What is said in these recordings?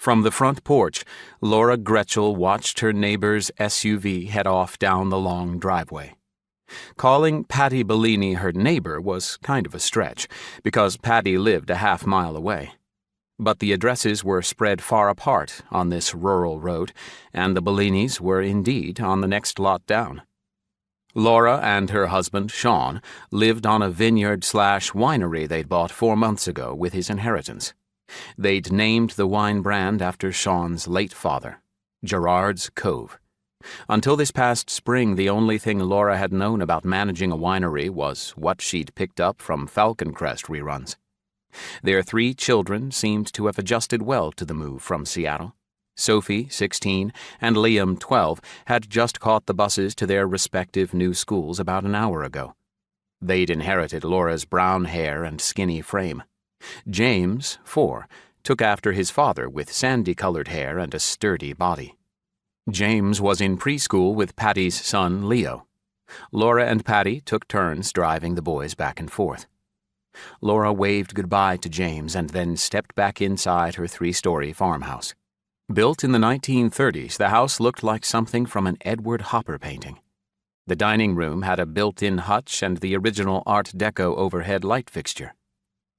From the front porch, Laura Gretchell watched her neighbor's SUV head off down the long driveway. Calling Patty Bellini her neighbor was kind of a stretch, because Patty lived a half-mile away. But the addresses were spread far apart on this rural road, and the Bellinis were indeed on the next lot down. Laura and her husband, Sean, lived on a vineyard/winery they'd bought 4 months ago with his inheritance. They'd named the wine brand after Sean's late father, Gerard's Cove. Until this past spring, the only thing Laura had known about managing a winery was what she'd picked up from Falcon Crest reruns. Their 3 children seemed to have adjusted well to the move from Seattle. Sophie, 16, and Liam, 12, had just caught the buses to their respective new schools about an hour ago. They'd inherited Laura's brown hair and skinny frame. James, 4, took after his father with sandy-colored hair and a sturdy body. James was in preschool with Patty's son, Leo. Laura and Patty took turns driving the boys back and forth. Laura waved goodbye to James and then stepped back inside her 3-story farmhouse. Built in the 1930s, the house looked like something from an Edward Hopper painting. The dining room had a built-in hutch and the original Art Deco overhead light fixture.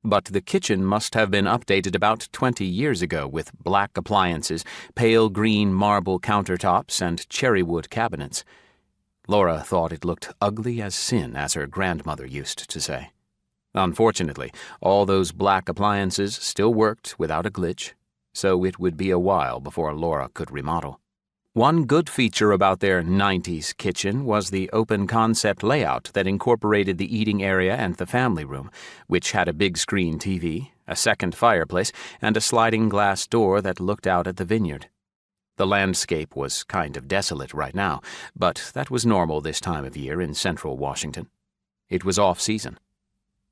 But the kitchen must have been updated about 20 years ago with black appliances, pale green marble countertops, and cherrywood cabinets. Laura thought it looked ugly as sin, as her grandmother used to say. Unfortunately, all those black appliances still worked without a glitch, so it would be a while before Laura could remodel. One good feature about their 90s kitchen was the open-concept layout that incorporated the eating area and the family room, which had a big-screen TV, a second fireplace, and a sliding glass door that looked out at the vineyard. The landscape was kind of desolate right now, but that was normal this time of year in central Washington. It was off-season.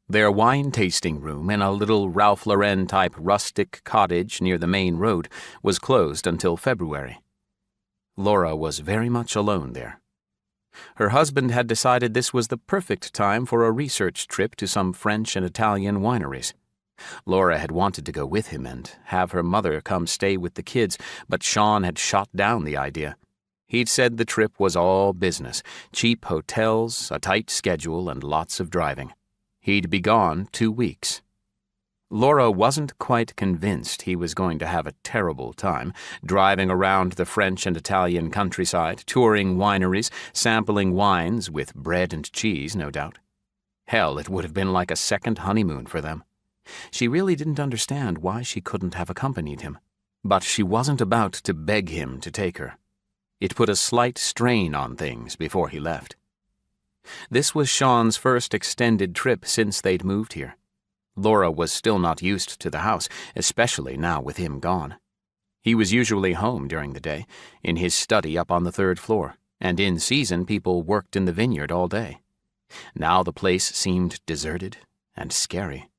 Their wine-tasting room in a little Ralph Lauren-type rustic cottage near the main road was closed until February. Laura was very much alone there. Her husband had decided this was the perfect time for a research trip to some French and Italian wineries. Laura had wanted to go with him and have her mother come stay with the kids, but Sean had shot down the idea. He'd said the trip was all business, cheap hotels, a tight schedule, and lots of driving. He'd be gone 2 weeks. Laura wasn't quite convinced he was going to have a terrible time, driving around the French and Italian countryside, touring wineries, sampling wines, with bread and cheese, no doubt. Hell, it would have been like a second honeymoon for them. She really didn't understand why she couldn't have accompanied him. But she wasn't about to beg him to take her. It put a slight strain on things before he left. This was Sean's first extended trip since they'd moved here. Laura was still not used to the house, especially now with him gone. He was usually home during the day, in his study up on the 3rd floor, and in season people worked in the vineyard all day. Now the place seemed deserted and scary.